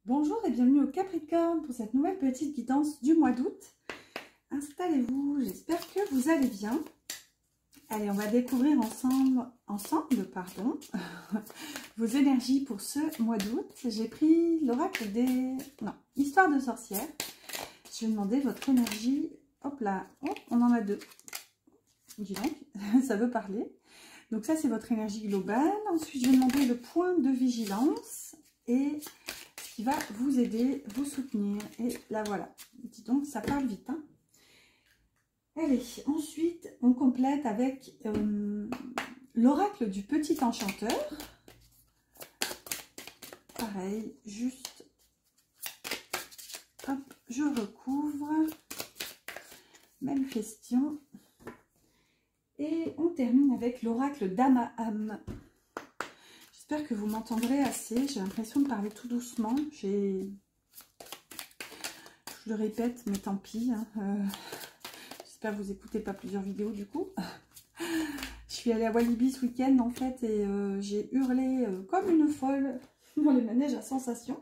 Bonjour et bienvenue au Capricorne pour cette nouvelle petite guidance du mois d'août. Installez-vous, j'espère que vous allez bien. Allez, on va découvrir ensemble vos énergies pour ce mois d'août. J'ai pris l'oracle des... Non, Histoire de sorcière. Je vais demander votre énergie. Hop là, oh, on en a deux. Dis donc, ça veut parler. Donc ça, c'est votre énergie globale. Ensuite, je vais demander le point de vigilance et... qui va vous aider, vous soutenir. Et là, voilà. Dis donc, ça parle vite. Hein. Allez, ensuite, on complète avec l'oracle du petit enchanteur. Pareil, juste, hop, je recouvre. Même question. Et on termine avec l'oracle d'Amaham. J'espère que vous m'entendrez assez. J'ai l'impression de parler tout doucement. Je le répète, mais tant pis. Hein. J'espère que vous n'écoutez pas plusieurs vidéos du coup. Je suis allée à Walibi ce week-end en fait et j'ai hurlé comme une folle dans les manèges à sensations.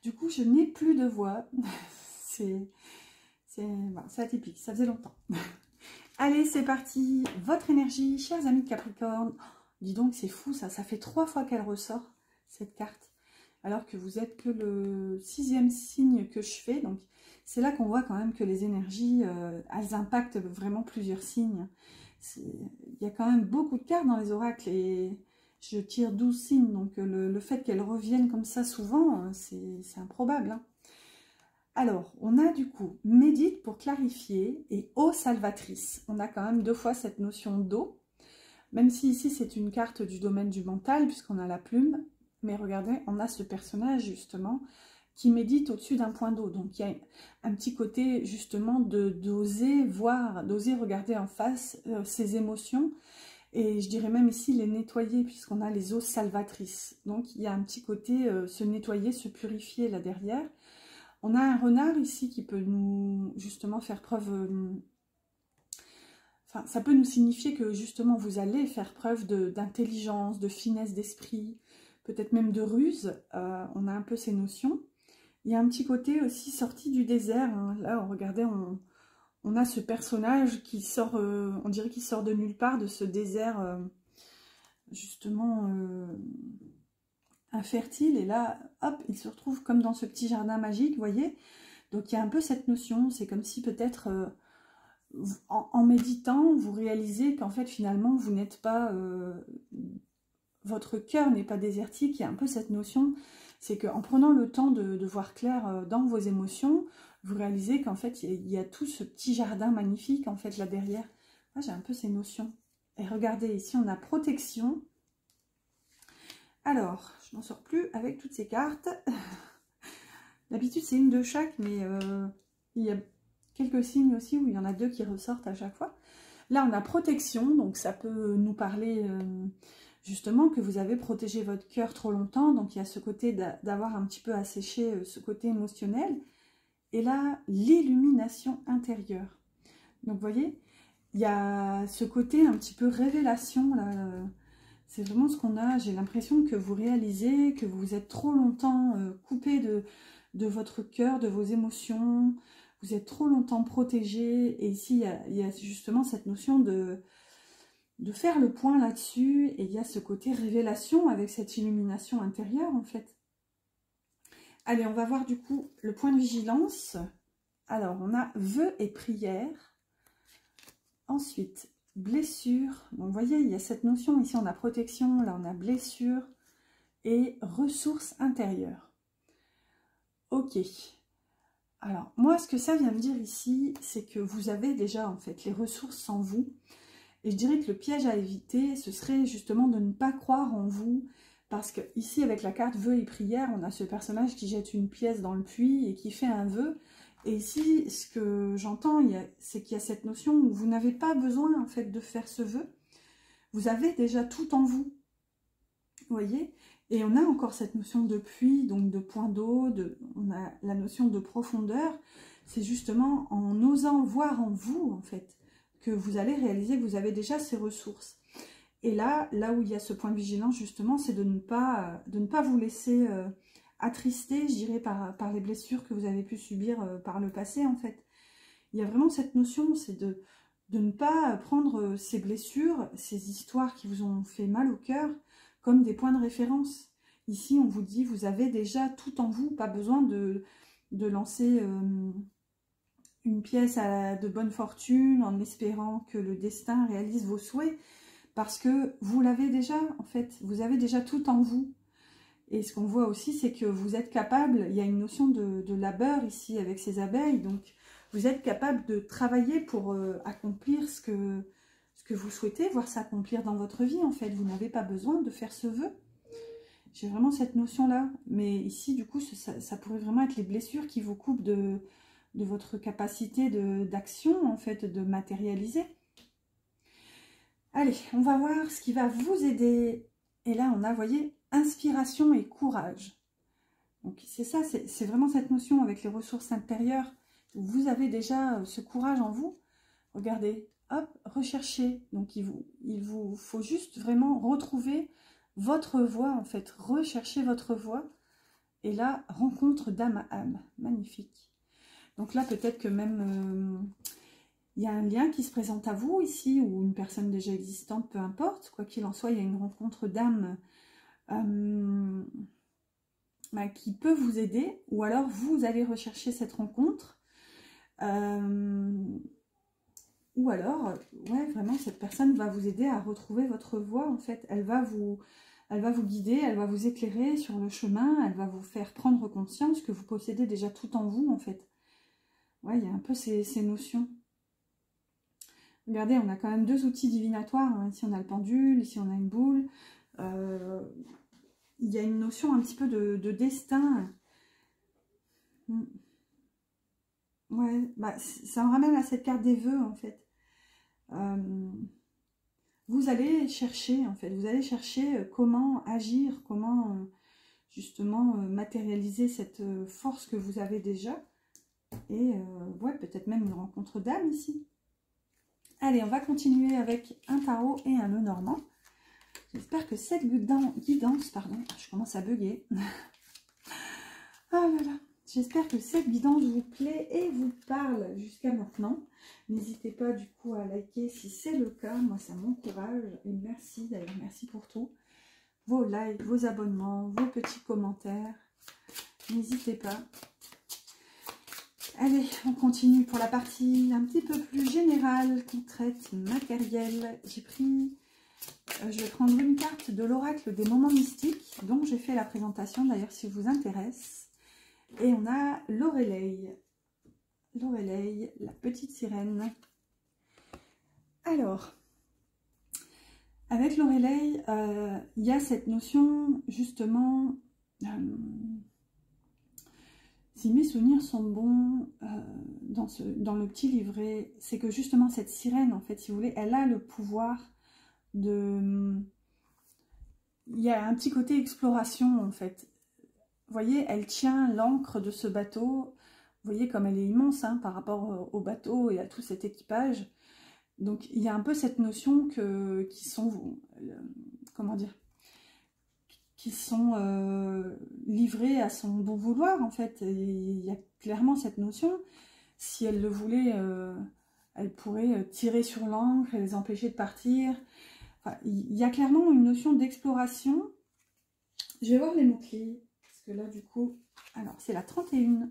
Du coup, je n'ai plus de voix. C'est atypique, ça faisait longtemps. Allez, c'est parti. Votre énergie, chers amis de Capricorne. Dis donc, c'est fou ça. Ça fait 3 fois qu'elle ressort, cette carte. Alors que vous êtes que le 6e signe que je fais. Donc, c'est là qu'on voit quand même que les énergies, elles impactent vraiment plusieurs signes. Il y a quand même beaucoup de cartes dans les oracles et je tire 12 signes. Donc, le fait qu'elles reviennent comme ça souvent, c'est improbable. Hein. Alors, on a du coup médite pour clarifier et eau salvatrice. On a quand même 2 fois cette notion d'eau. Même si ici c'est une carte du domaine du mental puisqu'on a la plume. Mais regardez, on a ce personnage justement qui médite au-dessus d'un point d'eau. Donc il y a un petit côté justement d'oser voir, d'oser regarder en face ses émotions. Et je dirais même ici les nettoyer puisqu'on a les eaux salvatrices. Donc il y a un petit côté se nettoyer, se purifier là derrière. On a un renard ici qui peut nous justement faire preuve... Enfin, ça peut nous signifier que justement vous allez faire preuve d'intelligence, de finesse d'esprit, peut-être même de ruse. On a un peu ces notions. Il y a un petit côté aussi sorti du désert. Hein. Là, regardez, on a ce personnage qui sort, on dirait qu'il sort de nulle part, de ce désert justement infertile. Et là, hop, il se retrouve comme dans ce petit jardin magique, vous voyez. Donc il y a un peu cette notion, c'est comme si peut-être... en méditant, vous réalisez qu'en fait, finalement, vous n'êtes pas... votre cœur n'est pas désertique. Il y a un peu cette notion, c'est qu'en prenant le temps de voir clair dans vos émotions, vous réalisez qu'en fait, il y a tout ce petit jardin magnifique, en fait, là derrière. Moi, j'ai un peu ces notions. Et regardez, ici, on a protection. Alors, je n'en sors plus avec toutes ces cartes. D'habitude, c'est une de chaque, mais il y a... quelques signes aussi où il y en a 2 qui ressortent à chaque fois. Là, on a protection, donc ça peut nous parler justement que vous avez protégé votre cœur trop longtemps. Donc, il y a ce côté d'avoir un petit peu asséché ce côté émotionnel. Et là, l'illumination intérieure. Donc, vous voyez, il y a ce côté un petit peu révélation. C'est vraiment ce qu'on a. J'ai l'impression que vous réalisez que vous êtes trop longtemps coupé de votre cœur, de vos émotions. Vous êtes trop longtemps protégé. Et ici, il y a justement cette notion de faire le point là-dessus. Et il y a ce côté révélation avec cette illumination intérieure, en fait. Allez, on va voir du coup le point de vigilance. Alors, on a vœux et prières. Ensuite, blessure. Donc, vous voyez, il y a cette notion. Ici, on a protection. Là, on a blessure. Et ressources intérieures. Ok. Alors, moi, ce que ça vient me dire ici, c'est que vous avez déjà, en fait, les ressources en vous. Et je dirais que le piège à éviter, ce serait justement de ne pas croire en vous. Parce que ici, avec la carte vœux et prières, on a ce personnage qui jette une pièce dans le puits et qui fait un vœu. Et ici, ce que j'entends, c'est qu'il y a cette notion où vous n'avez pas besoin, en fait, de faire ce vœu. Vous avez déjà tout en vous. Vous voyez ? Et on a encore cette notion de puits, donc de point d'eau, on a la notion de profondeur. C'est justement en osant voir en vous, en fait, que vous allez réaliser que vous avez déjà ces ressources. Et là où il y a ce point de vigilance, justement, c'est de ne pas vous laisser attristé, je dirais, par les blessures que vous avez pu subir par le passé, en fait. Il y a vraiment cette notion, c'est de ne pas prendre ces blessures, ces histoires qui vous ont fait mal au cœur, comme des points de référence. Ici, on vous dit, vous avez déjà tout en vous, pas besoin de lancer une pièce de bonne fortune en espérant que le destin réalise vos souhaits, parce que vous l'avez déjà, en fait, vous avez déjà tout en vous. Et ce qu'on voit aussi, c'est que vous êtes capable, il y a une notion de labeur ici avec ces abeilles, donc vous êtes capable de travailler pour accomplir ce que vous souhaitez, voir s'accomplir dans votre vie, en fait. Vous n'avez pas besoin de faire ce vœu. J'ai vraiment cette notion-là. Mais ici, du coup, ça pourrait vraiment être les blessures qui vous coupent de votre capacité d'action, en fait, de matérialiser. Allez, on va voir ce qui va vous aider. Et là, on a, vous voyez, inspiration et courage. Donc, c'est ça, c'est vraiment cette notion avec les ressources intérieures. Vous avez déjà ce courage en vous. Regardez, hop, recherchez. Donc, il vous faut juste vraiment retrouver votre voie, en fait. Rechercher votre voie. Et là, rencontre d'âme à âme. Magnifique. Donc là, peut-être que même... il y a un lien qui se présente à vous ici, ou une personne déjà existante, peu importe. Quoi qu'il en soit, il y a une rencontre d'âme qui peut vous aider, ou alors vous allez rechercher cette rencontre, ou alors, ouais, vraiment, cette personne va vous aider à retrouver votre voie, en fait. Elle va vous guider, elle va vous éclairer sur le chemin, elle va vous faire prendre conscience que vous possédez déjà tout en vous, en fait. Ouais, il y a un peu ces notions. Regardez, on a quand même deux outils divinatoires. Hein. Ici, on a le pendule, ici, on a une boule. Il y a une notion un petit peu de destin. Ouais, bah, ça me ramène à cette carte des vœux, en fait. Vous allez chercher, en fait, vous allez chercher comment agir, comment, justement, matérialiser cette force que vous avez déjà. Et, ouais, peut-être même une rencontre d'âme, ici. Allez, on va continuer avec un tarot et un Lenormand. J'espère que cette guidance, pardon, je commence à bugger. Ah là là, j'espère que cette guidance vous plaît et vous parle jusqu'à maintenant. N'hésitez pas du coup à liker si c'est le cas, moi ça m'encourage. Et merci d'ailleurs, merci pour tout. Vos likes, vos abonnements, vos petits commentaires. N'hésitez pas. Allez, on continue pour la partie un petit peu plus générale qui traite matériel. J'ai pris, je vais prendre une carte de l'oracle des moments mystiques, dont j'ai fait la présentation d'ailleurs si vous intéresse. Et on a Lorelei. Lorelei, la petite sirène. Alors, avec Lorelei, il y a cette notion justement... si mes souvenirs sont bons dans le petit livret, c'est que justement cette sirène, en fait, si vous voulez, elle a le pouvoir de... Il y a un petit côté exploration, en fait. Vous voyez, elle tient l'ancre de ce bateau. Vous voyez comme elle est immense hein, par rapport au bateau et à tout cet équipage. Donc, il y a un peu cette notion qui sont... comment dire, qui sont livrés à son bon vouloir, en fait. Et il y a clairement cette notion. Si elle le voulait, elle pourrait tirer sur l'ancre et les empêcher de partir. Enfin, il y a clairement une notion d'exploration. Je vais voir les mots-clés. Parce que là, du coup... Alors, c'est la 31.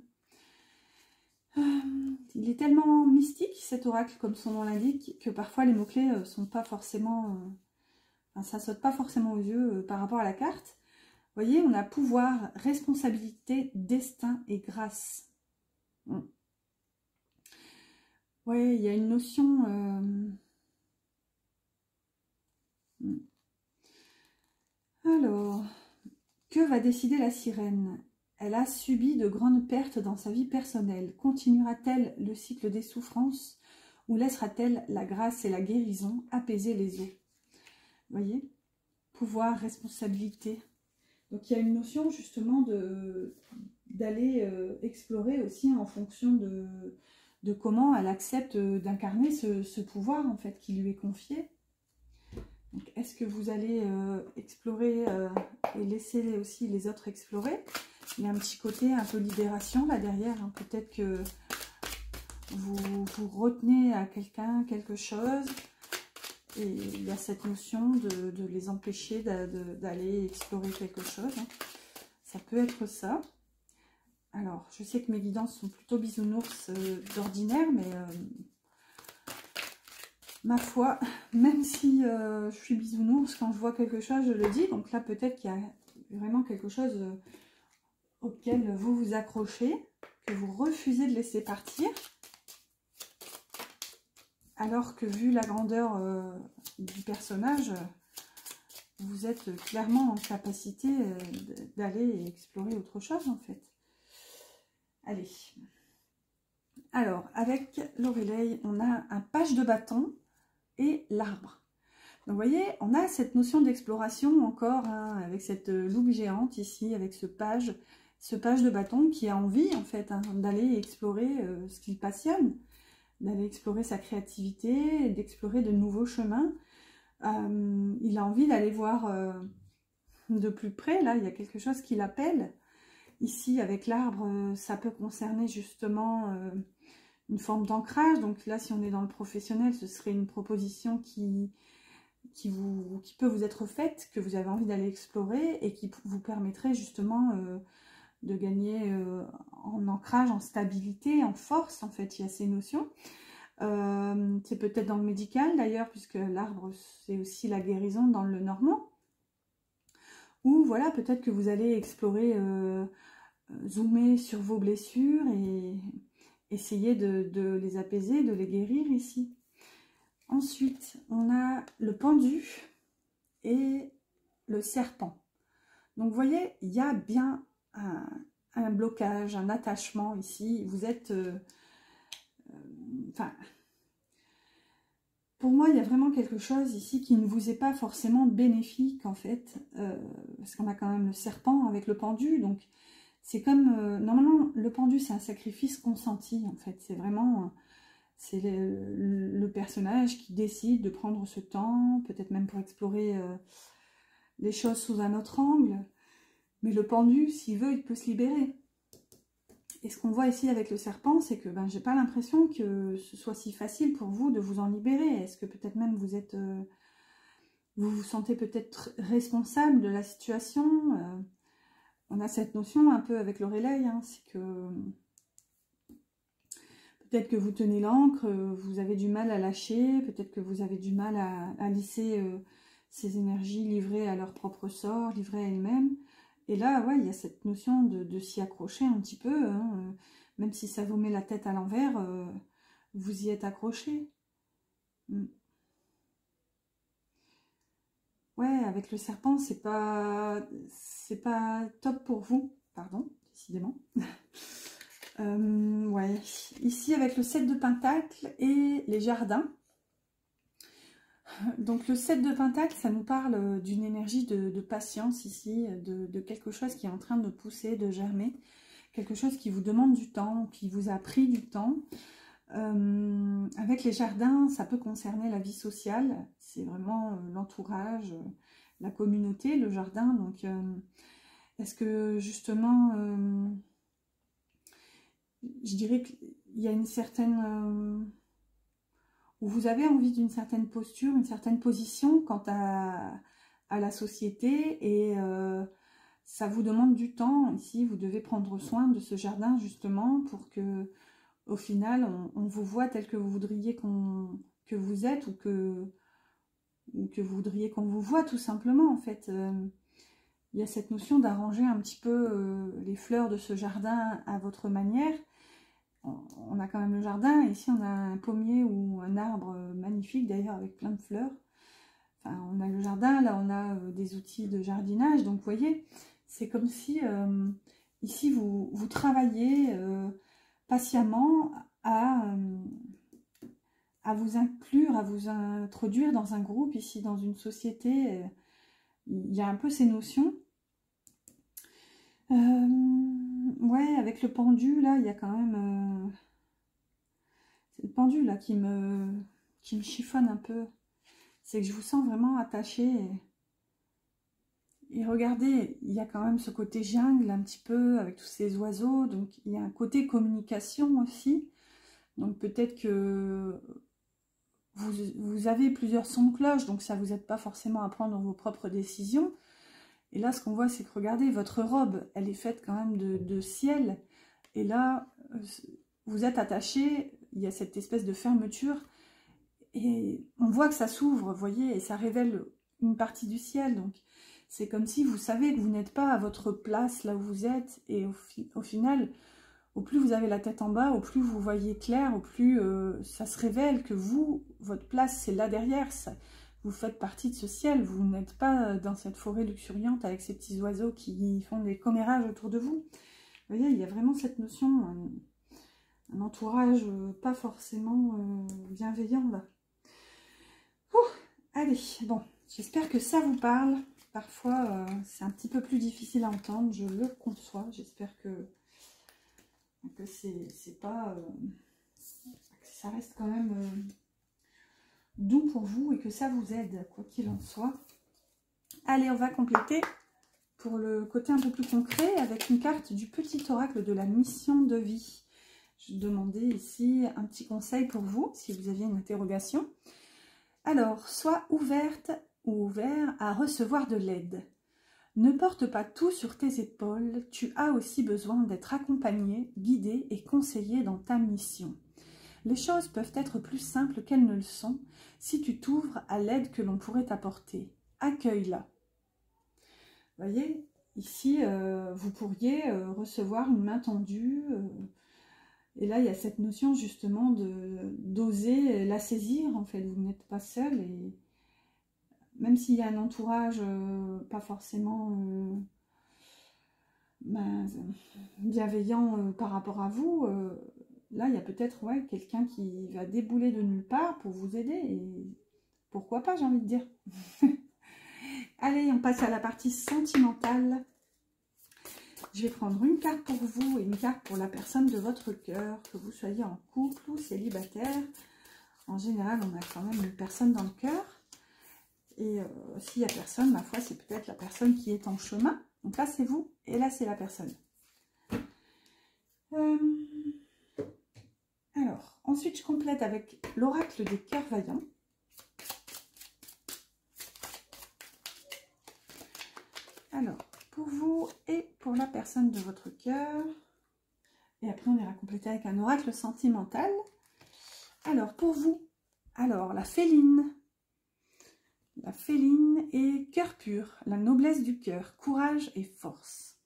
Il est tellement mystique, cet oracle, comme son nom l'indique, que parfois les mots-clés sont pas forcément... enfin, ça saute pas forcément aux yeux par rapport à la carte. Vous voyez, on a pouvoir, responsabilité, destin et grâce. Oui, il y a une notion... Alors, que va décider la sirène? Elle a subi de grandes pertes dans sa vie personnelle. Continuera-t-elle le cycle des souffrances ou laissera-t-elle la grâce et la guérison apaiser les eaux? Vous voyez? Pouvoir, responsabilité. Donc il y a une notion justement d'aller explorer aussi en fonction de comment elle accepte d'incarner ce pouvoir en fait qui lui est confié. Est-ce que vous allez explorer et laisser aussi les autres explorer? Il y a un petit côté un peu libération là derrière. Hein. Peut-être que vous retenez à quelqu'un quelque chose. Et il y a cette notion de les empêcher d'aller explorer quelque chose. Hein. Ça peut être ça. Alors, je sais que mes guidances sont plutôt bisounours d'ordinaire, mais ma foi, même si je suis bisounours, quand je vois quelque chose, je le dis. Donc là, peut-être qu'il y a vraiment quelque chose auquel vous vous accrochez, que vous refusez de laisser partir. Alors que vu la grandeur du personnage, vous êtes clairement en capacité d'aller explorer autre chose en fait. Allez. Alors, avec l'Aurélie, on a un page de bâton et l'arbre. Donc, vous voyez, on a cette notion d'exploration encore, hein, avec cette loupe géante ici, avec ce page de bâton qui a envie, en fait, hein, d'aller explorer ce qu'il passionne, d'aller explorer sa créativité, d'explorer de nouveaux chemins. Il a envie d'aller voir de plus près, là, il y a quelque chose qui l'appelle. Ici, avec l'arbre, ça peut concerner justement une forme d'ancrage. Donc là, si on est dans le professionnel, ce serait une proposition qui peut vous être faite, que vous avez envie d'aller explorer et qui vous permettrait justement de gagner en ancrage, en stabilité, en force. En fait, il y a ces notions. C'est peut-être dans le médical d'ailleurs, puisque l'arbre, c'est aussi la guérison dans le normand. Ou voilà, peut-être que vous allez explorer... zoomer sur vos blessures et essayer de les apaiser, de les guérir ici. Ensuite, on a le pendu et le serpent. Donc, vous voyez, il y a bien un blocage, un attachement ici. Vous êtes... enfin, pour moi, il y a vraiment quelque chose ici qui ne vous est pas forcément bénéfique, en fait. Parce qu'on a quand même le serpent avec le pendu, donc... C'est comme, normalement, le pendu, c'est un sacrifice consenti, en fait. C'est vraiment, c'est le personnage qui décide de prendre ce temps, peut-être même pour explorer les choses sous un autre angle. Mais le pendu, s'il veut, il peut se libérer. Et ce qu'on voit ici avec le serpent, c'est que j'ai pas l'impression que ce soit si facile pour vous de vous en libérer. Est-ce que peut-être même vous êtes... vous vous sentez peut-être responsable de la situation on a cette notion un peu avec l'Aurélie, hein, c'est que peut-être que vous tenez l'encre, vous avez du mal à lâcher, peut-être que vous avez du mal à laisser ces énergies livrées à leur propre sort, livrées à elles-mêmes. Et là, ouais, il y a cette notion de s'y accrocher un petit peu, hein, même si ça vous met la tête à l'envers, vous y êtes accroché. Ouais, avec le serpent, c'est pas top pour vous, pardon, décidément. Ouais, ici avec le 7 de Pentacle et les jardins. Donc le 7 de Pentacle, ça nous parle d'une énergie de patience ici, de quelque chose qui est en train de pousser, de germer, quelque chose qui vous demande du temps, qui vous a pris du temps. Avec les jardins, ça peut concerner la vie sociale, c'est vraiment l'entourage, la communauté, le jardin. Donc, est-ce que justement, je dirais qu'il y a une certaine... où vous avez envie d'une certaine posture, une certaine position quant à la société et ça vous demande du temps. Ici, vous devez prendre soin de ce jardin justement pour que au final, on vous voit tel que vous voudriez que vous êtes ou que vous voudriez qu'on vous voit tout simplement en fait. Il y a cette notion d'arranger un petit peu les fleurs de ce jardin à votre manière. On a quand même le jardin, ici on a un pommier ou un arbre magnifique d'ailleurs avec plein de fleurs. Enfin, on a le jardin, là on a des outils de jardinage, donc vous voyez, c'est comme si ici vous travaillez patiemment à vous inclure, à vous introduire dans un groupe, ici dans une société. Il y a un peu ces notions. Ouais, avec le pendu, là, il y a quand même... c'est le pendu, là, qui me chiffonne un peu. C'est que je vous sens vraiment attaché. Et regardez, il y a quand même ce côté jungle un petit peu avec tous ces oiseaux. Donc il y a un côté communication aussi. Donc peut-être que vous avez plusieurs sons de cloche, donc ça ne vous aide pas forcément à prendre vos propres décisions. Et là, ce qu'on voit, c'est que regardez, votre robe, elle est faite quand même de ciel. Et là, vous êtes attaché, il y a cette espèce de fermeture. Et on voit que ça s'ouvre, vous voyez, et ça révèle une partie du ciel. Donc, c'est comme si vous savez que vous n'êtes pas à votre place là où vous êtes. Et au final, au plus vous avez la tête en bas, au plus vous voyez clair, au plus ça se révèle que vous, votre place, c'est là derrière. Ça, vous faites partie de ce ciel. Vous n'êtes pas dans cette forêt luxuriante avec ces petits oiseaux qui font des commérages autour de vous. Vous voyez, il y a vraiment cette notion, un entourage pas forcément bienveillant là. Allez, bon, j'espère que ça vous parle. Parfois, c'est un petit peu plus difficile à entendre, je le conçois. J'espère que c'est pas... que ça reste quand même doux pour vous et que ça vous aide, quoi qu'il en soit. Allez, on va compléter pour le côté un peu plus concret avec une carte du petit oracle de la mission de vie. Je demandais ici un petit conseil pour vous, si vous aviez une interrogation. Alors, sois ouverte ou ouvert à recevoir de l'aide. Ne porte pas tout sur tes épaules, tu as aussi besoin d'être accompagné, guidé et conseillé dans ta mission. Les choses peuvent être plus simples qu'elles ne le sont si tu t'ouvres à l'aide que l'on pourrait t'apporter. Accueille-la. Vous voyez, ici, vous pourriez recevoir une main tendue. Et là, il y a cette notion justement d'oser la saisir. En fait, vous n'êtes pas seul. Et même s'il y a un entourage pas forcément bienveillant par rapport à vous, là, il y a peut-être quelqu'un qui va débouler de nulle part pour vous aider. Et pourquoi pas, j'ai envie de dire. Allez, on passe à la partie sentimentale. Je vais prendre une carte pour vous et une carte pour la personne de votre cœur, que vous soyez en couple ou célibataire. En général, on a quand même une personne dans le cœur. Et s'il n'y a personne, ma foi, c'est peut-être la personne qui est en chemin. Donc là, c'est vous et là, c'est la personne. Alors, ensuite, je complète avec l'oracle des cœurs vaillants. Alors, pour vous et pour la personne de votre cœur. Et après, on ira compléter avec un oracle sentimental. Alors, pour vous, alors la féline. La féline et cœur pur, la noblesse du cœur, courage et force.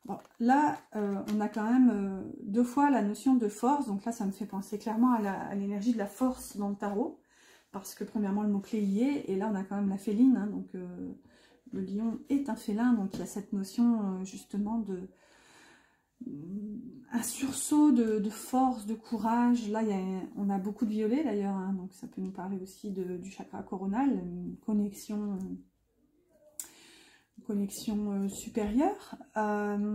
Bon, là, on a quand même deux fois la notion de force. Donc là, ça me fait penser clairement à l'énergie de la force dans le tarot. Parce que premièrement, le mot-clé y est. Et là, on a quand même la féline. Hein, donc, le lion est un félin. Donc, il y a cette notion justement de... un sursaut de force, de courage. Là, on a beaucoup de violet d'ailleurs. Hein, donc, ça peut nous parler aussi du chakra coronal. Une connexion... supérieure. Là,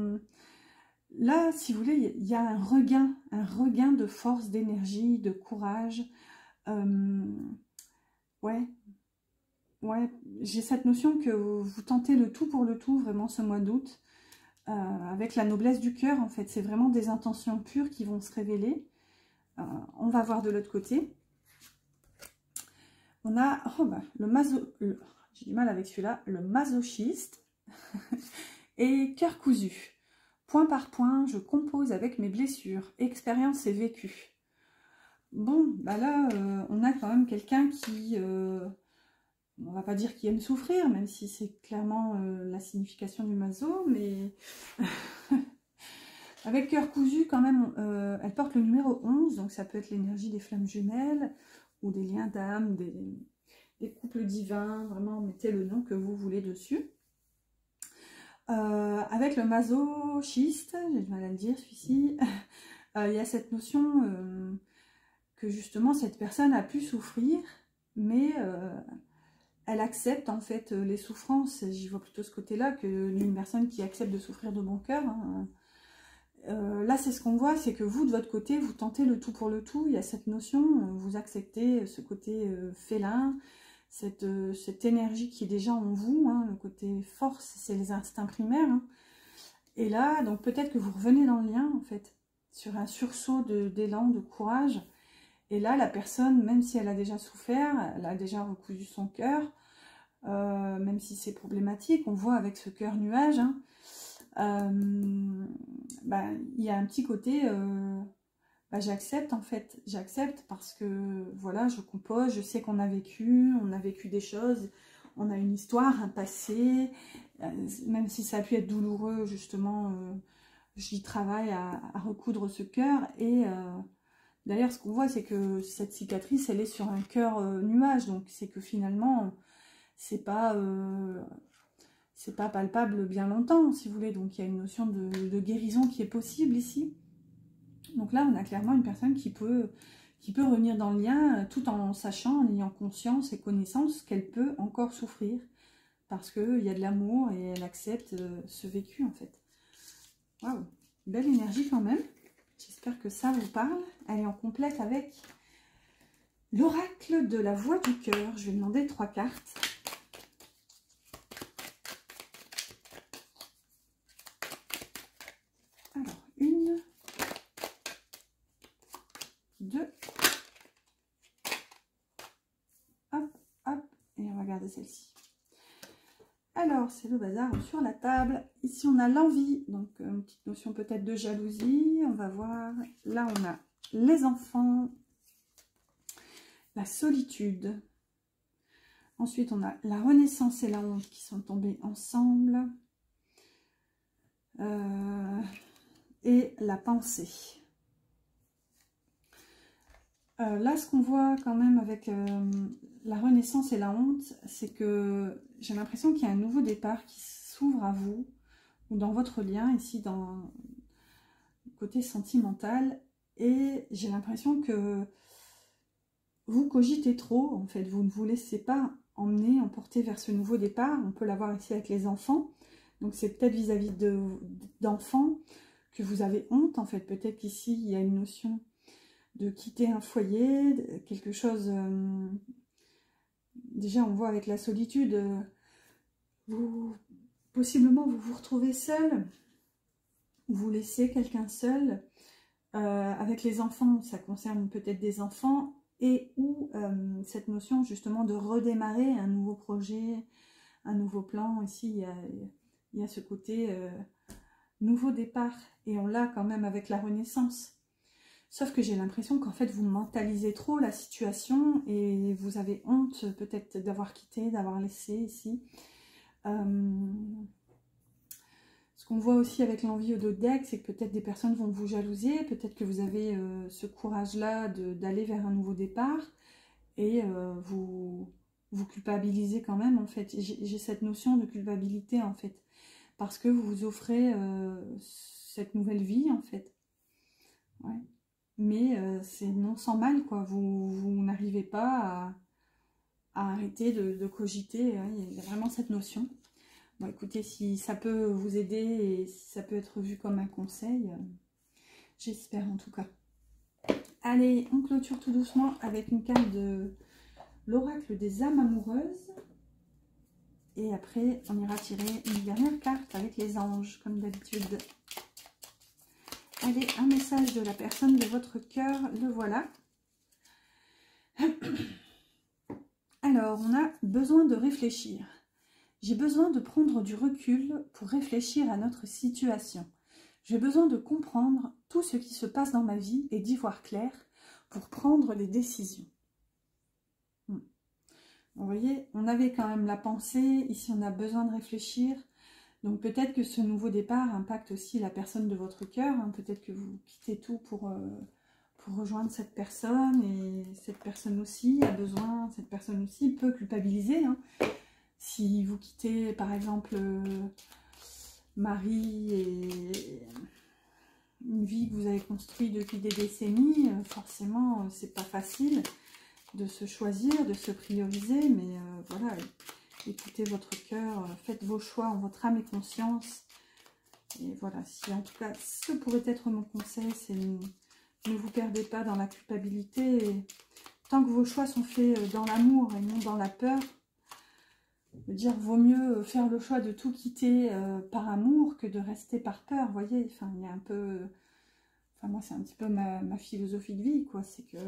si vous voulez, il y a un regain de force, d'énergie, de courage. Ouais, j'ai cette notion que vous tentez le tout pour le tout, vraiment, ce mois d'août, avec la noblesse du cœur, en fait. C'est vraiment des intentions pures qui vont se révéler. On va voir de l'autre côté. On a j'ai du mal avec celui-là, le masochiste et cœur cousu. Point par point, je compose avec mes blessures, expériences et vécus. Bon, bah là, on a quand même quelqu'un qui, on va pas dire qui aime souffrir, même si c'est clairement la signification du maso, mais avec cœur cousu, quand même, elle porte le numéro 11, donc ça peut être l'énergie des flammes jumelles, ou des liens d'âme, des couples divins, vraiment mettez le nom que vous voulez dessus. Avec le masochiste, j'ai du mal à le dire celui-ci, il y a cette notion que justement cette personne a pu souffrir, mais elle accepte en fait les souffrances. J'y vois plutôt ce côté-là qu'une personne qui accepte de souffrir de bon cœur. Hein. Là, c'est ce qu'on voit, c'est que vous, de votre côté, vous tentez le tout pour le tout. Il y a cette notion, vous acceptez ce côté félin, cette énergie qui est déjà en vous, hein, le côté force, c'est les instincts primaires. Hein. Et là, donc peut-être que vous revenez dans le lien, en fait, sur un sursaut d'élan, de courage. Et là, la personne, même si elle a déjà souffert, elle a déjà recousu son cœur, même si c'est problématique, on voit avec ce cœur nuage, hein, il y a un petit côté, j'accepte en fait, j'accepte parce que voilà, je compose, je sais qu'on a vécu des choses, on a une histoire, un passé, même si ça a pu être douloureux, justement, j'y travaille à recoudre ce cœur. Et d'ailleurs, ce qu'on voit, c'est que cette cicatrice, elle est sur un cœur nuage, donc c'est que finalement, c'est pas palpable bien longtemps, si vous voulez. Donc il y a une notion de guérison qui est possible ici. Donc là, on a clairement une personne qui peut revenir dans le lien tout en sachant, en ayant conscience et connaissance qu'elle peut encore souffrir parce qu'il y a de l'amour et elle accepte ce vécu en fait. Waouh, belle énergie quand même. J'espère que ça vous parle. Elle est en complète avec l'oracle de la voix du cœur. Je vais demander 3 cartes. Alors, 1, 2, hop, hop, et on va garder celle-ci. Alors, c'est le bazar sur la table. Ici, on a l'envie, donc une petite notion peut-être de jalousie. On va voir. Là, on a les enfants, la solitude. Ensuite, on a la renaissance et la honte qui sont tombées ensemble. Et la pensée. Là, ce qu'on voit quand même avec la renaissance et la honte, c'est que j'ai l'impression qu'il y a un nouveau départ qui s'ouvre à vous, ou dans votre lien, ici dans le côté sentimental, et j'ai l'impression que vous cogitez trop, en fait, vous ne vous laissez pas emporter vers ce nouveau départ. On peut l'avoir ici avec les enfants, donc c'est peut-être vis-à-vis d'enfants que vous avez honte, en fait, peut-être qu'ici il y a une notion de quitter un foyer, quelque chose... déjà, on voit avec la solitude, possiblement vous vous retrouvez seul, vous laissez quelqu'un seul. Avec les enfants, ça concerne peut-être des enfants, et où cette notion justement de redémarrer un nouveau projet, un nouveau plan. Ici, il y a ce côté nouveau départ, et on l'a quand même avec la renaissance. Sauf que j'ai l'impression qu'en fait, vous mentalisez trop la situation et vous avez honte peut-être d'avoir quitté, d'avoir laissé ici. Ce qu'on voit aussi avec l'envie au dos de deck, c'est que peut-être des personnes vont vous jalouser, peut-être que vous avez ce courage-là d'aller vers un nouveau départ et vous culpabilisez quand même, en fait. J'ai cette notion de culpabilité, en fait, parce que vous vous offrez cette nouvelle vie, en fait. Ouais. Mais c'est non sans mal, quoi. Vous n'arrivez pas à arrêter de cogiter. Hein. Il y a vraiment cette notion. Bon, écoutez, si ça peut vous aider et si ça peut être vu comme un conseil, j'espère en tout cas. Allez, on clôture tout doucement avec une carte de l'oracle des âmes amoureuses. Et après, on ira tirer une dernière carte avec les anges, comme d'habitude. Allez, un message de la personne de votre cœur, le voilà. Alors, on a besoin de réfléchir. J'ai besoin de prendre du recul pour réfléchir à notre situation. J'ai besoin de comprendre tout ce qui se passe dans ma vie et d'y voir clair pour prendre des décisions. Vous voyez, on avait quand même la pensée, ici on a besoin de réfléchir. Donc peut-être que ce nouveau départ impacte aussi la personne de votre cœur. Hein. Peut-être que vous quittez tout pour rejoindre cette personne. Et cette personne aussi a besoin, cette personne aussi peut culpabiliser. Hein. Si vous quittez par exemple mari et une vie que vous avez construite depuis des décennies, forcément c'est pas facile de se choisir, de se prioriser. Mais voilà... Écoutez votre cœur, faites vos choix en votre âme et conscience. Et voilà, si en tout cas, ce pourrait être mon conseil, c'est ne vous perdez pas dans la culpabilité. tant que vos choix sont faits dans l'amour et non dans la peur, je veux dire, vaut mieux faire le choix de tout quitter par amour que de rester par peur, vous voyez. Enfin, il y a un peu... Enfin, moi, c'est un petit peu ma philosophie de vie, quoi. C'est que...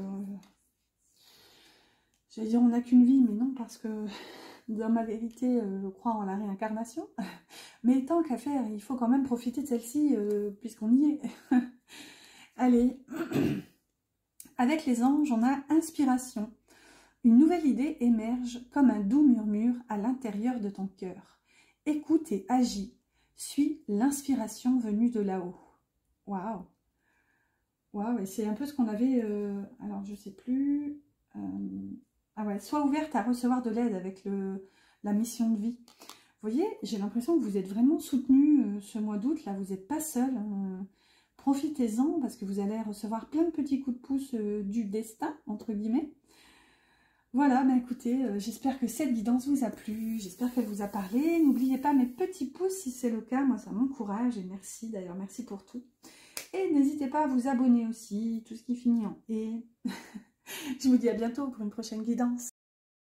j'allais dire, on n'a qu'une vie, mais non, parce que dans ma vérité, je crois en la réincarnation. Mais tant qu'à faire, il faut quand même profiter de celle-ci, puisqu'on y est. Allez, avec les anges, on a inspiration. Une nouvelle idée émerge comme un doux murmure à l'intérieur de ton cœur. Écoute et agis. Suis l'inspiration venue de là-haut. Waouh! Waouh! Et c'est un peu ce qu'on avait... alors, je sais plus... ah ouais, sois ouverte à recevoir de l'aide avec la mission de vie. Vous voyez, j'ai l'impression que vous êtes vraiment soutenu ce mois d'août. Là, vous n'êtes pas seul. Profitez-en parce que vous allez recevoir plein de petits coups de pouce du destin, entre guillemets. Voilà, bah écoutez, j'espère que cette guidance vous a plu, j'espère qu'elle vous a parlé. N'oubliez pas mes petits pouces si c'est le cas, moi ça m'encourage et merci d'ailleurs, merci pour tout. Et n'hésitez pas à vous abonner aussi, tout ce qui finit en « et ». Je vous dis à bientôt pour une prochaine guidance.